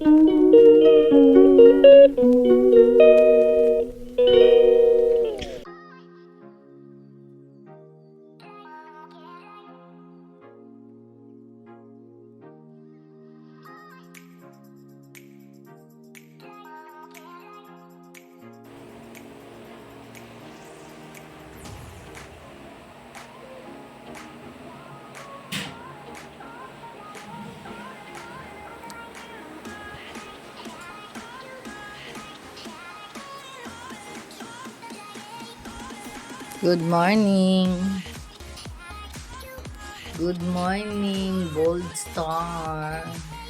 Good morning. Good morning, Bold Star.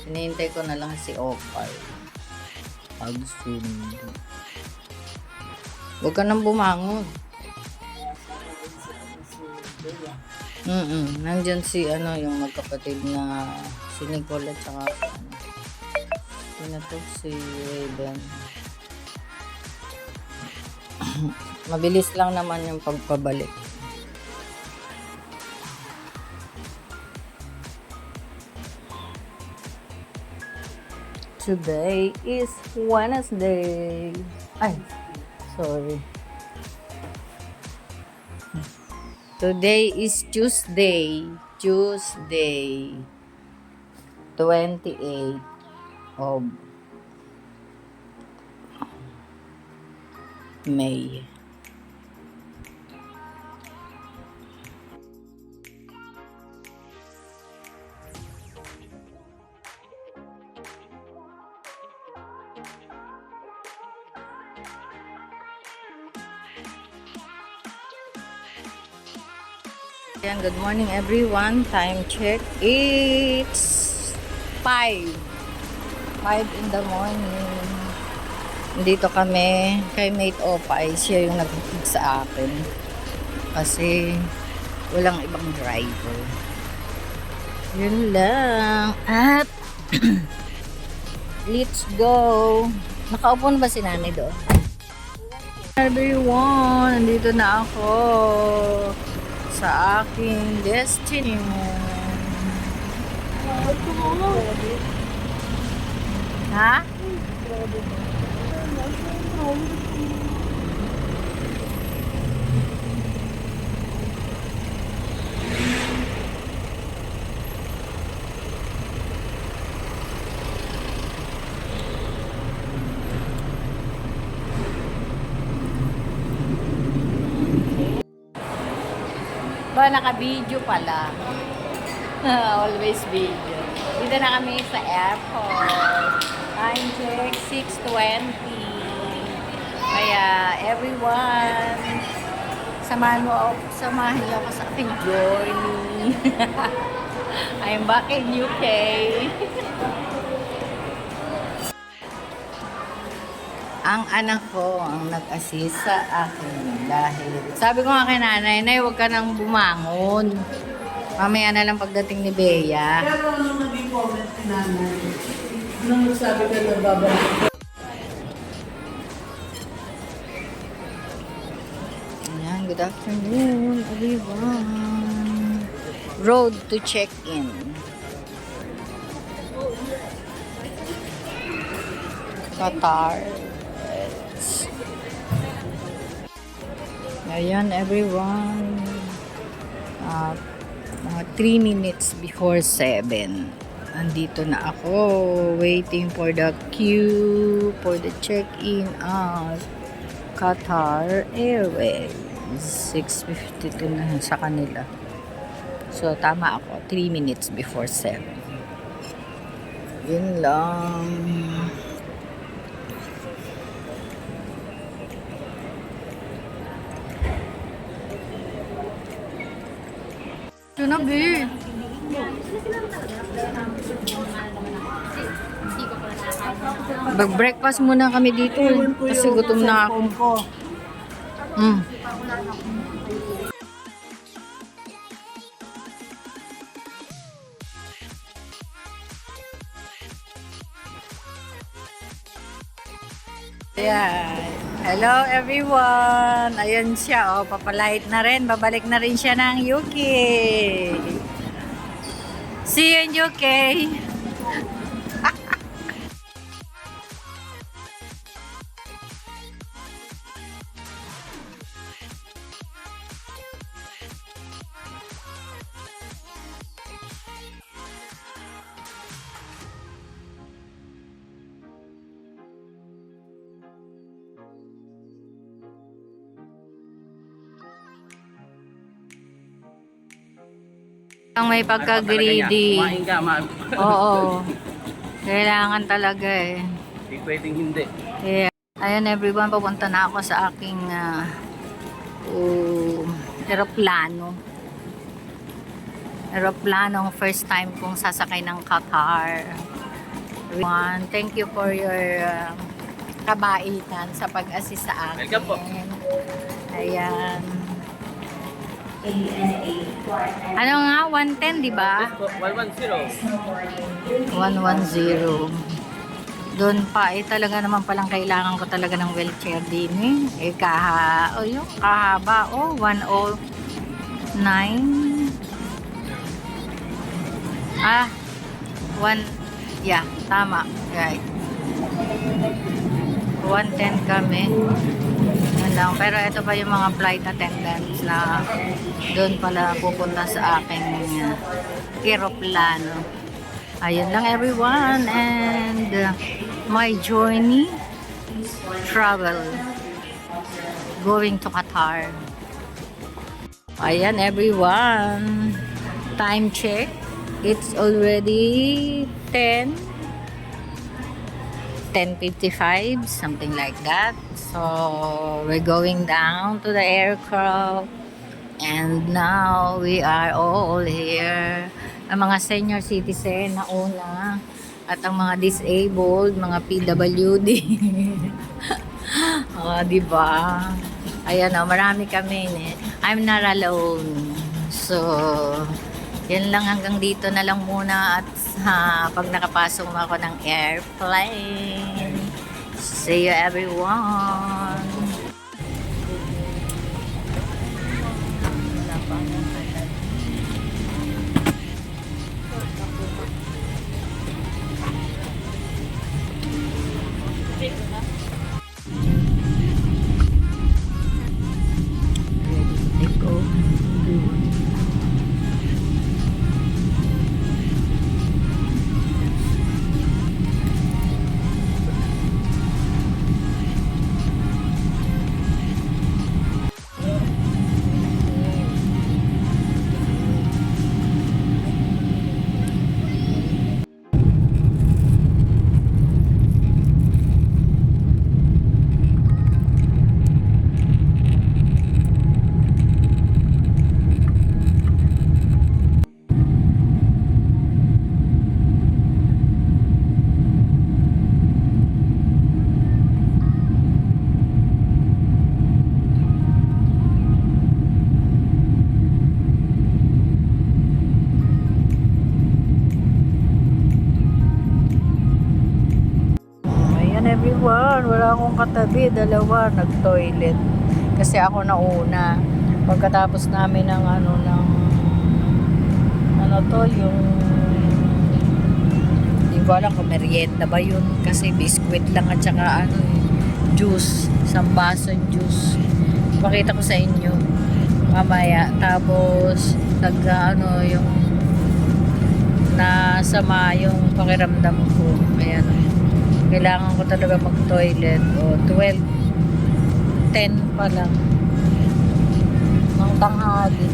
Hinihintay ko na lang si Opal. Pagsundo. Huwag ka nang bumangon. Nandyan si yung magkapatid na si Nicole at saka si Raven. Mabilis lang naman yung pagpabalik. Today is Wednesday. Ay, sorry. Today is Tuesday. 28 of May. Ayan, good morning everyone. Time check. It's 5 in the morning. Dito kami kay Mate Opay. Siya yung naghatid sa akin. Kasi walang ibang driver. Yun lang. At let's go. Nakaupo na ba si Nanay doon? Everyone, nandito na ako sa aking destination. Ha? Ba, naka-video pala. Always video. Dito na kami sa airport. Time check, 6:20. Kaya, everyone, samahan niyo ako sa aking journey. I'm back in UK. Ang anak ko ang nag-assist sa akin dahil sabi ko nga kay nanay, Nay, huwag ka nang bumangon. Mamaya na lang pagdating ni Bea. Pero ano naging comment ni nanay? Nung nagsabi ka na babalik? Ayan, good afternoon everyone. Road to check-in. Qatar. Ayan everyone. Mga 3 minutes before 7. Andito na ako. Waiting for the queue for the check-in at Qatar Airways. 6:52 na sa kanila. So tama ako. 3 minutes before 7. Yun lang. Tunabi. Mag-breakfast muna kami dito kasi gutom na ako. Ayan. Hello everyone. Ayan siya, papalahit na rin. Babalik na rin siya ng UK. See you in UK. Ang may pagka-greedy. Kumain ka, Oo. Kailangan talaga eh. Hindi pwedeng hindi. Yeah. Ayan everyone, papunta na ako sa aking eroplano. Eroplano, first time kong sasakay ng Qatar. Everyone, thank you for your kabaitan sa pag-assist sa akin. Welcome po. Ayan. Ano nga? 110, di ba? 110. 110. Doon pa, talaga naman palang kailangan ko talaga ng wheelchair din eh. Yung kahaba, 109. Yeah, tama. Right. 110 kami. Yan lang. Pero ito pa yung mga flight attendants na doon pala pupunta sa aking eroplano. Ayun lang everyone, and my journey travel going to Qatar. Ayan everyone, time check, it's already 10:55, something like that. So we're going down to the aircraft, and now we are all here. Ang mga senior citizen na una at ang mga disabled, mga PWD. Di ba? Ayan marami kami. I'm not alone. So, yan lang, hanggang dito na lang muna, at pag nakapasok ako ng airplane. See you everyone. Everyone, wala akong katabi, dalawa nag-toilet kasi ako nauna. Pagkatapos namin ng yung hindi ko alam kung merienda ba yun, kasi biskwit lang at saka juice, isang baso juice. Pakita ko sa inyo mamaya. Tapos yung nasama yung pakiramdam ko. Ayan, kailangan ko talaga mag-toilet. 12:10 pa lang ng tanghali.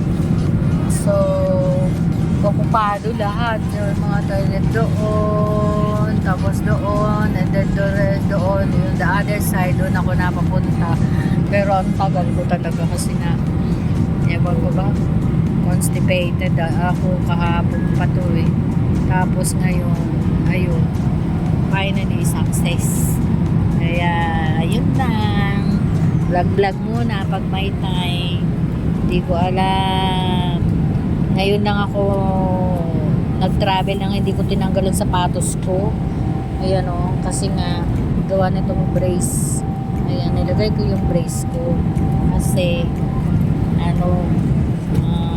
So, okupado lahat. Yung mga toilet doon, tapos doon, and then doon, yung the other side, doon ako napapunta. Pero ang tagal ko talaga kasi ewan ko ba, constipated ako kahapon pa to eh. Tapos ngayon, ayun, finally success. Kaya ayun lang, vlog muna pag may time. Hindi ko alam, ngayon lang ako nag-travel nang hindi ko tinanggal ang sapatos ko. Ayan kasi nga gawa nitong brace. Ayan, nilagay ko yung brace ko kasi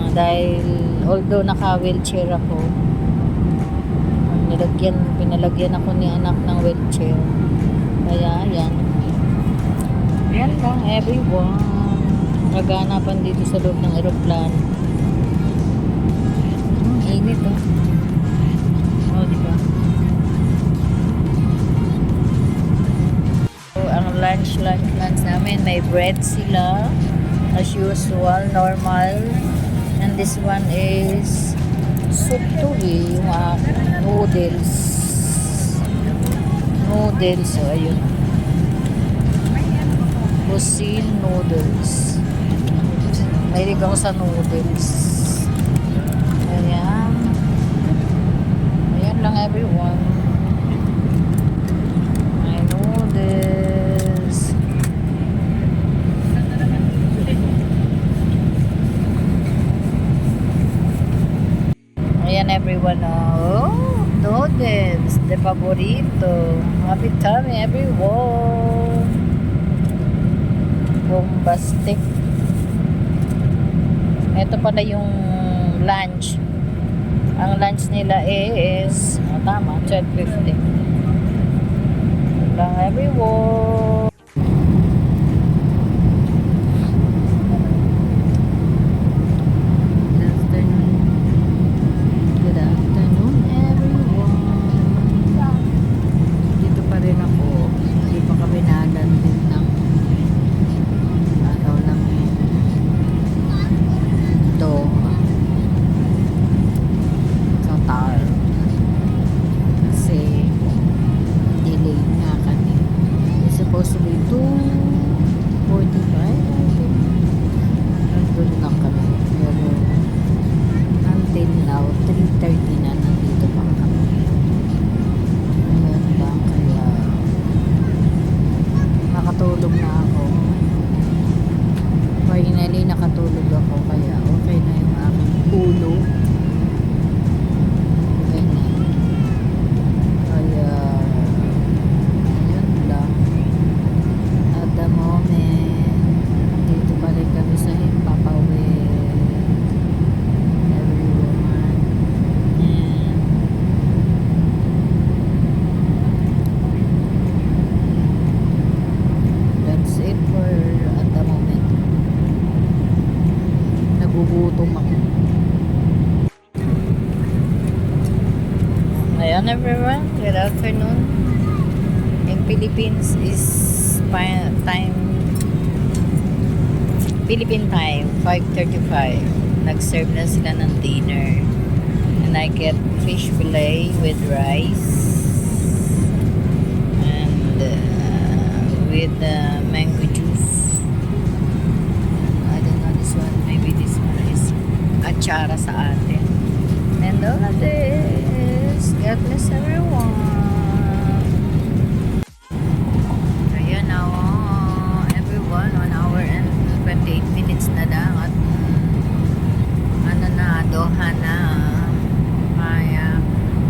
dahil although naka-wheelchair ako, pinalagyan ako ni anak ng wheelchair. Kaya ayan lang everyone, kaganapan dito sa loob ng aeroplano. Init diba? So, ang lunch namin, may bread sila as usual, normal, and this one is soup to yung noodles. Noodles, so ayun. Cuisine noodles. Mahilig ako sa noodles. Ayan. Ayan lang everyone. My noodles. Ayan everyone. Oh, noodles. De favorito. Happy tummy everyone. Bombastic. Ito pala yung lunch. Ang lunch nila is tama, 12.50 lang everyone. Good afternoon everyone. Dito pa rin ako. Hindi pa kami nalandin ng ng Doha, Qatar, kasi delay nga kami. It's supposed to be 2:45 I think. Nandun na kami, pero until now 3:30 na nandito pa kami. Ayan lang, kaya nakatulog na ako. Finally nakatulog ako, kaya okay na yung aking ulo. Okay na. Kaya yun lang. At the moment, dito pa rin kami sa Himpapawid. Everyone. And that's it for at the moment. Nagugutom ako. Ayan everyone, good afternoon. In Philippines is time Philippine time 5:35. Nag-serve na sila ng dinner. And I get fish fillet with rice and with mango juice. I don't know this one. Maybe this one is atsara sa atin. And all of this. God bless everyone. Ayan na everyone. 1 hour and 28 minutes na lang. At ano na, Doha na. Kaya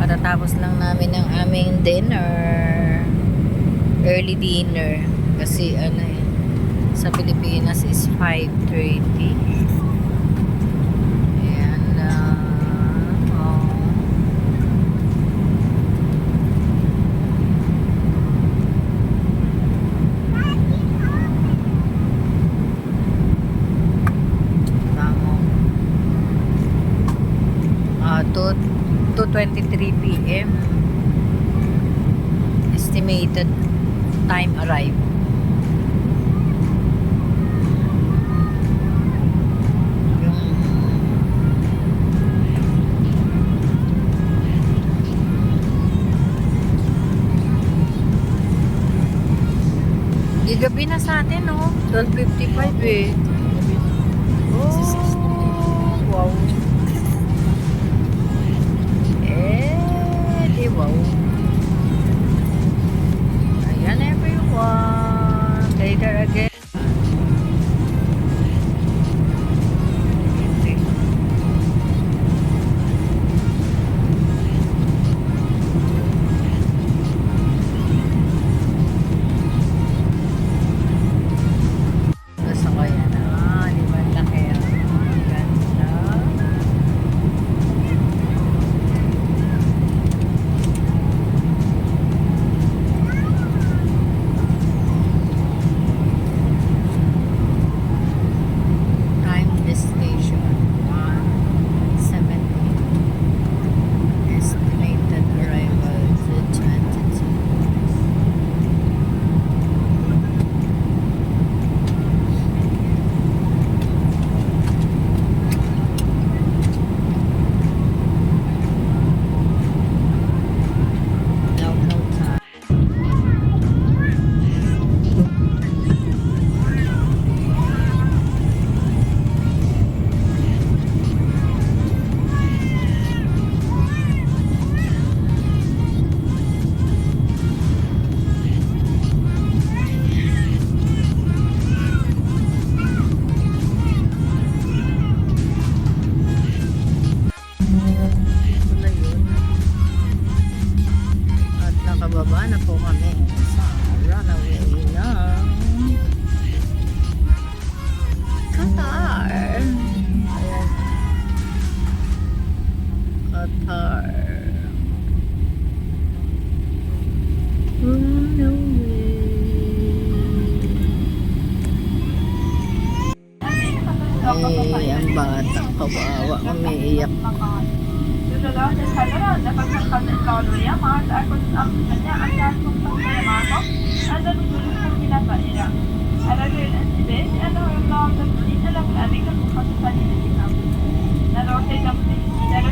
patatapos lang namin ang aming dinner. Early dinner. Kasi ano sa Pilipinas is 5:30. Ayan lang. Tamo. 2:23 p.m. Estimated time arrive. Gabi na sa atin, no? 12:55 eh. Oh, wow. Di wow. Ayan everyone. Later again. Gusto ko yan. Di ba laki? Ganda. sa runaway ng Qatar. Ayan. Qatar. Ay, ang bata, kawawa, umiiyak.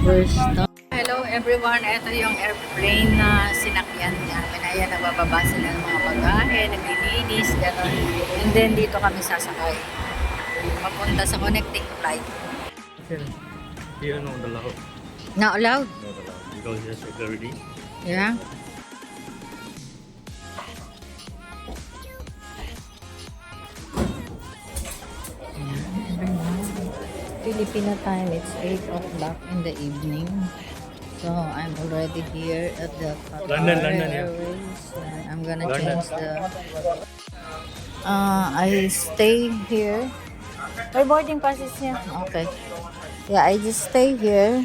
First time. Hello everyone, ito yung airplane na sinakyan niya. Ayan, nabababa sila ng mga bagahe, naglilinis, gano'n. And then dito kami sasakay. Papunta sa connecting flight. Here not allowed. Not allowed? Not allowed. Because there's security. Yeah. Filipino time, it's 8 o'clock in the evening. So I'm already here at the Qatar London, yeah. Airways. I'm gonna London. change the. I stay here. My boarding pass is here. Okay. Yeah, I just stay here,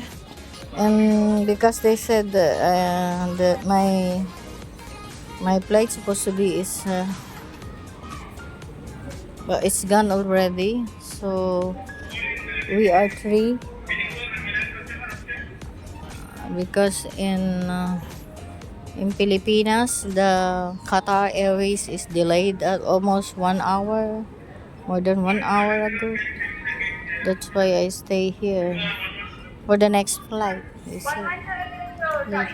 and because they said that my flight supposed to be is, but it's gone already. So we are three. Because in Pilipinas, the Qatar Airways is delayed at almost 1 hour, more than 1 hour ago. That's why I stay here for the next flight. They said. Look.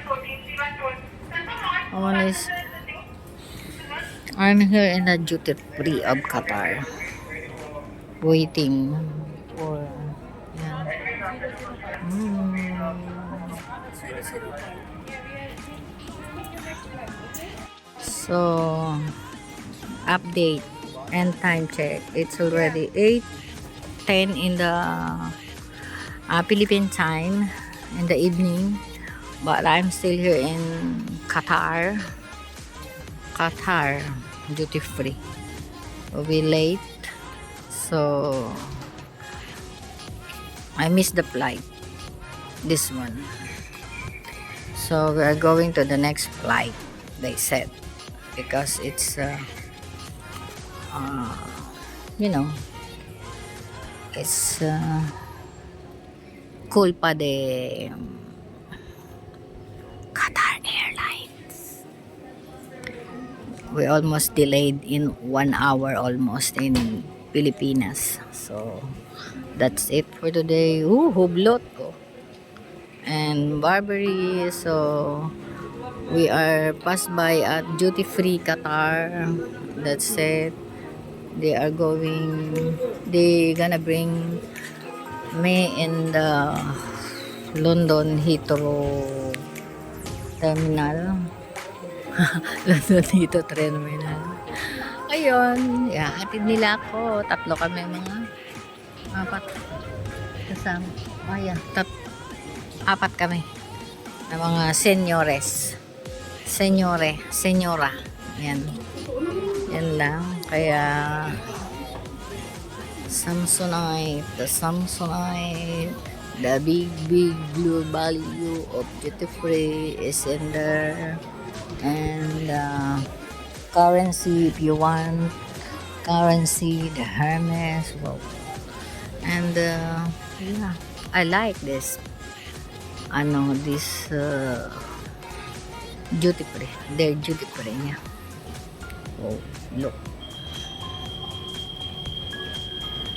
I'm here in the duty free of Qatar, waiting for. Yeah. So, update and time check. It's already 8:10 in the Philippine time in the evening, but I'm still here in Qatar duty free. We'll be late, so I missed the flight, this one. So we are going to the next flight, they said, because it's you know, it's culpa de Qatar Airlines. We almost delayed in 1 hour almost in Pilipinas. So that's it for today. Hublot ko. And Barbary. So we are passed by at duty free Qatar. That's it. They gonna bring me in the London Heathrow terminal. London Heathrow terminal. Ayun, yeah, hatid nila ako. Tatlo kami, mga apat kasama. Ayan, apat kami na mga senyora. Yan lang. Kaya Samsonite, the big blue value of duty free is in there, and currency, if you want currency, the Hermes, wow. And yeah, I like this duty free, their duty free niya. Oh, look.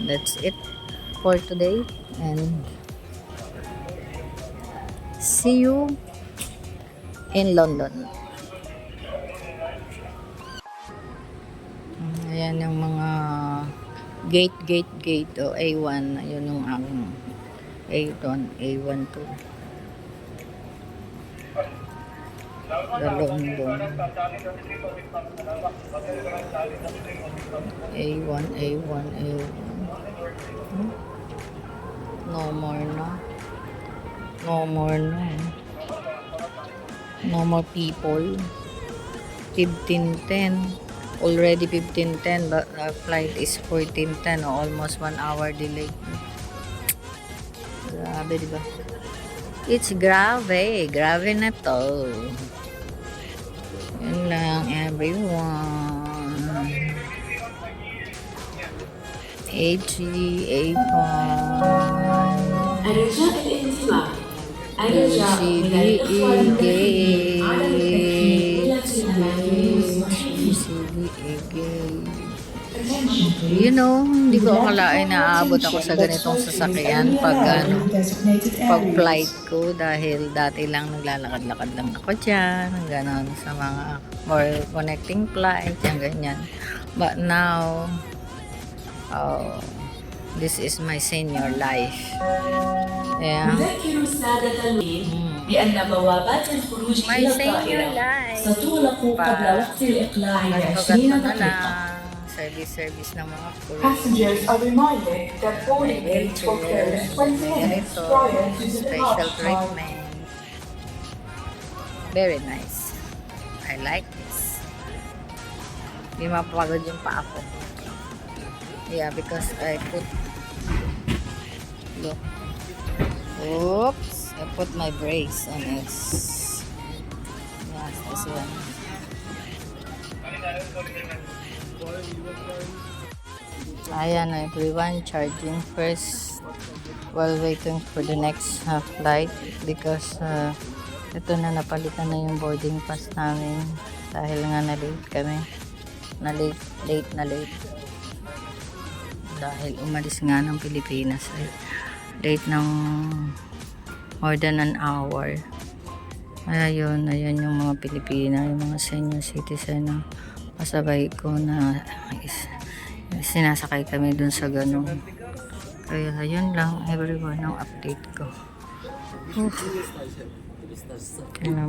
That's it for today, and see you in London. Ayan yung mga gate o A1. Ayun yung ang A1 to the London. A1. No more people. 15:10. Already 15:10, but our flight is 14:10, almost 1 hour delay. Grabe, diba? It's grave. Grave na to. Yun lang, everyone. HG81. الرجاء الانتباه الرجاء من الإخوة المتحدين على التأكيد إلى الأماكن You know, hindi ko akalain na aabot ako sa ganitong sasakyan pag flight ko, dahil dati lang naglalakad-lakad lang ako dyan, gano'n, sa mga more connecting flight, yung ganyan. But now, oh, this is my senior life. Yeah. نذكر السادة المسافرين بأن بوابات الخروج My إلى senior الطائرة life. ستغلق قبل وقت الإقلاع Ganito 20 na دقيقة. lang. Service ng mga crew. Passengers are reminded that boarding gates will close 20 minutes Ganito, prior to the special departure time. treatment. Very nice. I like this. Hindi mapagod yung pa ako. Yeah, because I put, look. Oops. I put my brace on it. Yes, this one. Ayan, everyone, charging first while waiting for the next flight, because ito na, napalitan na yung boarding pass namin dahil nga na-late kami. Late dahil umalis nga ng Pilipinas, late ng more than an hour. Ayan yung mga Pilipina, yung mga senior citizen na pasabay ko na sinasakay kami dun sa ganun. Kaya yun lang, everyone, ang update ko.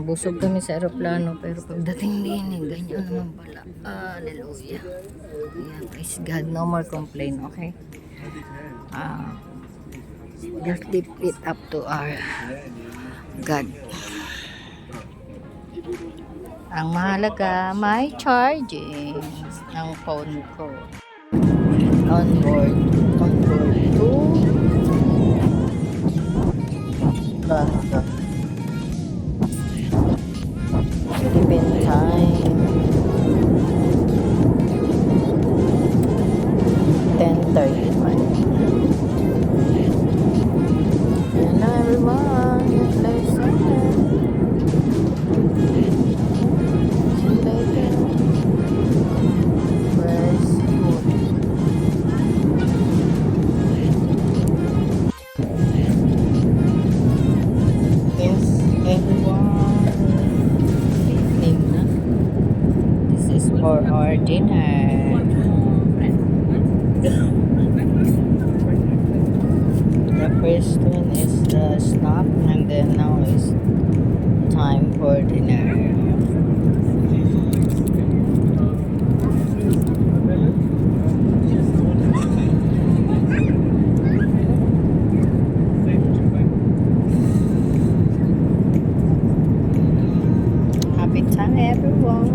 Busog kami sa aeroplano, pero pagdating din, ganyan naman pala. Hallelujah. Yeah, praise God, no more complain, okay? Just lift it up to our God. Ang mahalaga, may charging ng phone ko. On board to London. Philippine time 10:35. Hello everyone, let's see you later. Where's food? Yes, everyone. Evening na. This is for our dinner. The first one is the snack, and then now is time for dinner. Happy time, everyone.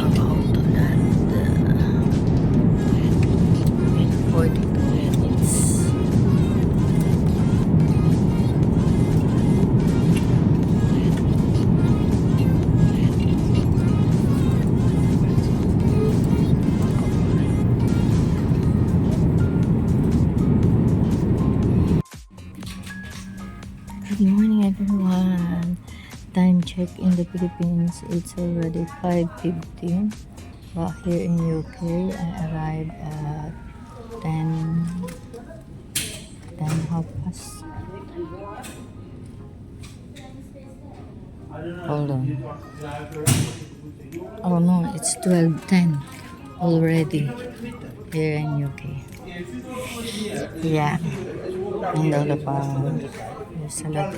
About to land in 42 minutes. Good morning, everyone. Time check in the Philippines, it's already 5:15. But here in UK, I arrived at 10 half past. Hold on. Oh no, it's 12:10 already here in UK. Yeah. Ang lolo pa. Sa loob.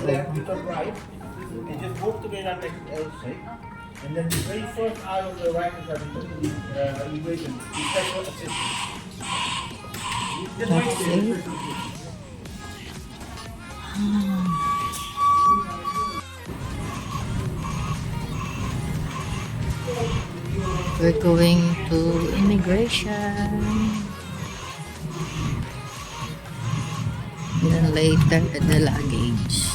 You just walk to the L shape, and then the very first eye of the right is immigration, special assistance. Just wait That's there. it. We're going to immigration. And then later, the luggage.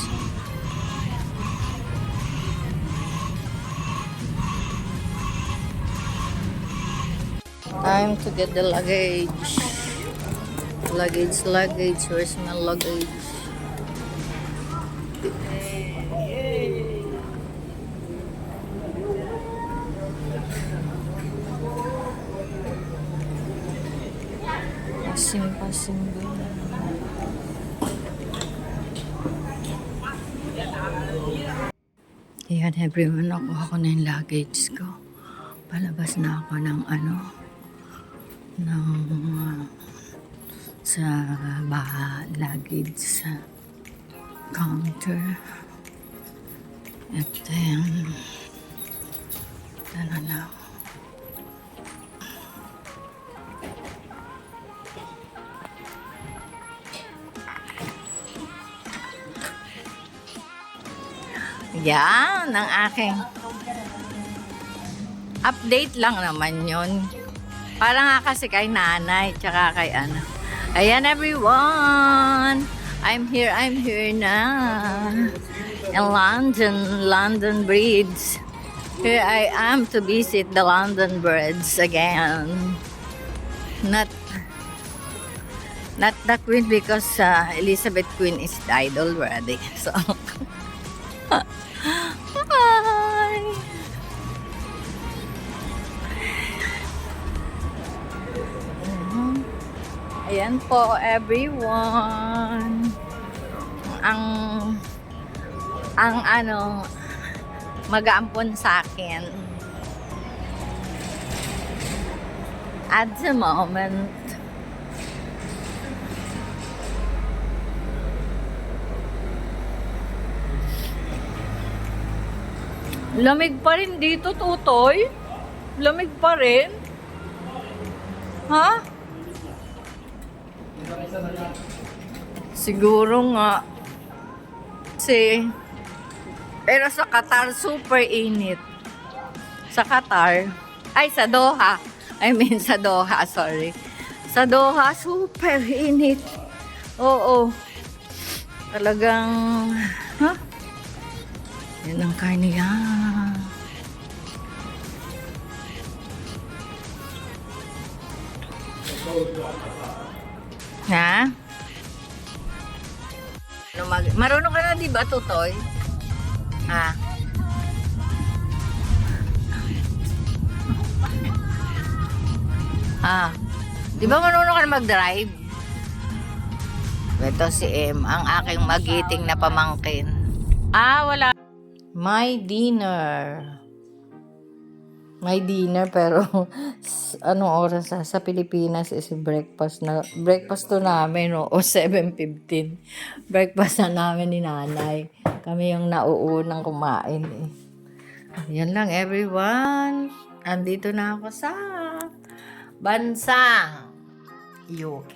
Time to get the luggage. Luggage. Where's my luggage? Passing ba? Ayan everyone, nakuha ko na yung luggage ko. Palabas na ako ng sa luggage sa counter. At then, na. Yan, ang aking update lang naman yun. Para nga kasi kay nanay, tsaka kay ano. Ayan everyone! I'm here na. In London Bridge. Here I am to visit the London Bridge again. Not the Queen because Elizabeth Queen is died already. So, bye! Ayan po everyone. Ang mag-aampon sa akin at the moment. Lamig pa rin dito, Tutoy. Lamig pa rin. Ha? Siguro nga. Pero sa Qatar, super init. Sa Qatar. Ay, sa Doha. Sa Doha, sorry. Sa Doha, super init. Oo. Talagang, yan ang karne yan. Ha? Marunong ka na, di ba, Tutoy? Ha? Ha? Di ba marunong ka na mag-drive? Ito si M, ang aking magiting na pamangkin. Wala. My dinner pero anong oras sa Pilipinas is breakfast na. Breakfast to namin o 7:15. Breakfast na namin ni nanay. Kami yung nauunang kumain eh. Yan lang everyone. Andito na ako sa bansang UK.